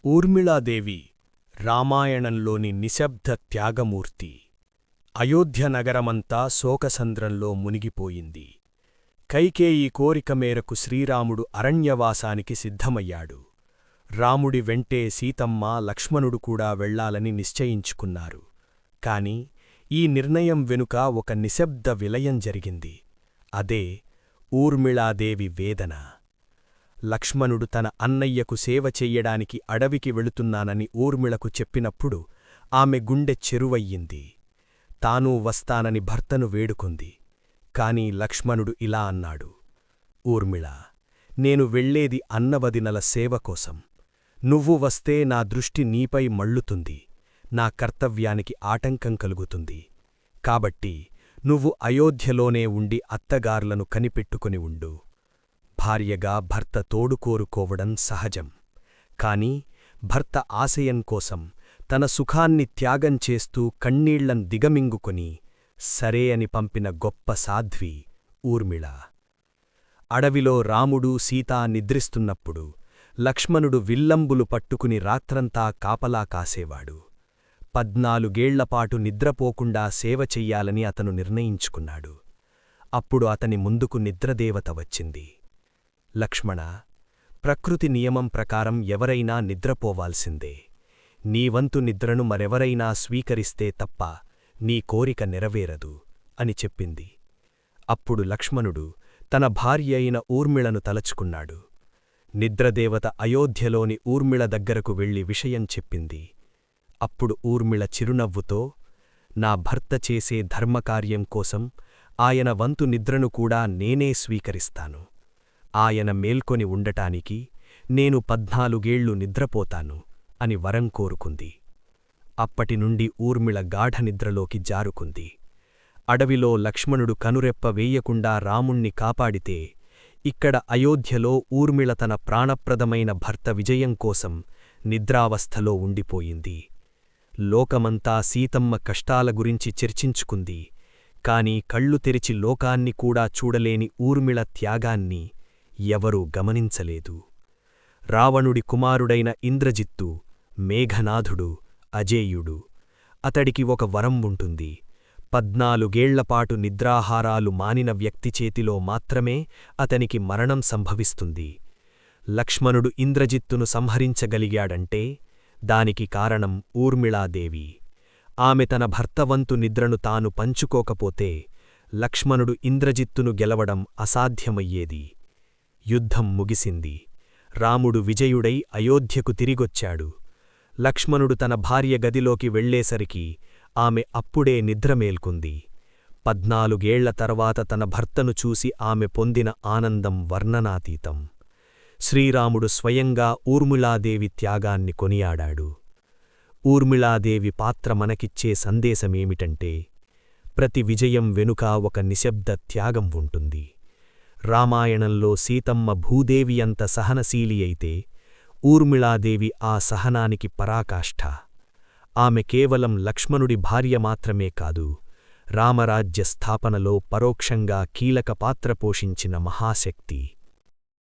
ఊర్మిళాదేవి రామాయణంలోని నిశ్శబ్ద త్యాగమూర్తి. అయోధ్య నగరమంతా శోకసంద్రంలో మునిగిపోయింది. కైకేయి కోరిక మేరకు శ్రీరాముడు అరణ్యవాసానికి సిద్ధమయ్యాడు. రాముడి వెంటే సీతమ్మ, లక్ష్మణుడు కూడా వెళ్లాలని నిశ్చయించుకున్నారు. కాని ఈ నిర్ణయం వెనుక ఒక నిశ్శబ్ద విలయం జరిగింది. అదే ఊర్మిళాదేవి వేదన. లక్ష్మణుడు తన అన్నయ్యకు సేవ చెయ్యడానికి అడవికి వెళుతున్నానని ఊర్మిళకు చెప్పినప్పుడు ఆమె గుండె చెరువయ్యింది. తానూ వస్తానని భర్తను వేడుకుంది. కాని లక్ష్మణుడు ఇలా అన్నాడు: ఊర్మిళా, నేను వెళ్లేది అన్నవదినల సేవకోసం. నువ్వు వస్తే నా దృష్టి నీపై మళ్ళుతుంది, నా కర్తవ్యానికి ఆటంకం కలుగుతుంది. కాబట్టి నువ్వు అయోధ్యలోనే ఉండి అత్తగార్లను కనిపెట్టుకుని ఉండు. భార్యగా భర్త తోడుకోరుకోవడం సహజం. కాని భర్త ఆశయం కోసం తన సుఖాన్ని త్యాగం చేస్తూ కన్నీళ్లం దిగమింగుకొని సరే అని పంపిన గొప్ప సాధ్వి ఊర్మిళ. అడవిలో రాముడు, సీతా నిద్రిస్తున్నప్పుడు లక్ష్మణుడు విల్లంబులు పట్టుకుని రాత్రంతా కాపలా కాసేవాడు. 14 ఏళ్లపాటు నిద్రపోకుండా సేవ చెయ్యాలని అతను నిర్ణయించుకున్నాడు. అప్పుడు అతని ముందుకు నిద్రదేవత వచ్చింది. లక్ష్మణ, ప్రకృతి నియమం ప్రకారం ఎవరైనా నిద్రపోవాల్సిందే. నీవంతు నిద్రను మరెవరైనా స్వీకరిస్తే తప్ప నీ కోరిక నెరవేరదు అని చెప్పింది. అప్పుడు లక్ష్మణుడు తన భార్య అయిన ఊర్మిళను తలచుకున్నాడు. నిద్రదేవత అయోధ్యలోని ఊర్మిళ దగ్గరకు వెళ్లి విషయం చెప్పింది. అప్పుడు ఊర్మిళ చిరునవ్వుతో, నా భర్త చేసే ధర్మకార్యం కోసం ఆయన వంతు నిద్రను కూడా నేనే స్వీకరిస్తాను. ఆయన మేల్కొని ఉండటానికి నేను 14 ఏళ్లు నిద్రపోతాను అని వరం కోరుకుంది. అప్పటినుండి ఊర్మిళ గాఢనిద్రలోకి జారుకుంది. అడవిలో లక్ష్మణుడు కనురెప్ప వేయకుండా రాముణ్ణి కాపాడితే, ఇక్కడ అయోధ్యలో ఊర్మిళ తన ప్రాణప్రదమైన భర్త విజయం కోసం నిద్రావస్థలో ఉండిపోయింది. లోకమంతా సీతమ్మ కష్టాల గురించి చర్చించుకుంది. కాని కళ్ళు తెరిచి లోకాన్ని కూడా చూడలేని ఊర్మిళ త్యాగాన్ని ఎవరూ గమనించలేదు. రావణుడి కుమారుడైన ఇంద్రజిత్తు, మేఘనాథుడు, అజేయుడు. అతడికి ఒక వరం ఉంటుంది. 14 ఏళ్లపాటు నిద్రాహారాలు మానిన వ్యక్తి చేతిలో మాత్రమే అతనికి మరణం సంభవిస్తుంది. లక్ష్మణుడు ఇంద్రజిత్తును సంహరించగలిగాడంటే దానికి కారణం ఊర్మిళాదేవి. ఆమె తన భర్తవంతు నిద్రను తాను పంచుకోకపోతే లక్ష్మణుడు ఇంద్రజిత్తును గెలవడం అసాధ్యమయ్యేది. యుద్ధం ముగిసింది. రాముడు విజయుడై అయోధ్యకు తిరిగొచ్చాడు. లక్ష్మణుడు తన భార్య గదిలోకి వెళ్లేసరికి ఆమె అప్పుడే నిద్రమేల్కుంది. 14 ఏళ్ల తర్వాత తన భర్తను చూసి ఆమె పొందిన ఆనందం వర్ణనాతీతం. శ్రీరాముడు స్వయంగా ఊర్మిళాదేవి త్యాగాన్ని కొనియాడాడు. ఊర్మిళాదేవి పాత్ర మనకిచ్చే సందేశమేమిటంటే, ప్రతి విజయం వెనుక ఒక నిశ్శబ్ద త్యాగం ఉంటుంది. రామాయణంలో సీతమ్మ భూదేవి అంత సహనశీలి అయితే, ఊర్మిళాదేవి ఆ సహనానికి పరాకాష్ఠ. ఆమె కేవలం లక్ష్మణుడి భార్య మాత్రమే కాదు, రామరాజ్య స్థాపనలో పరోక్షంగా కీలక పాత్ర పోషించిన మహాశక్తి.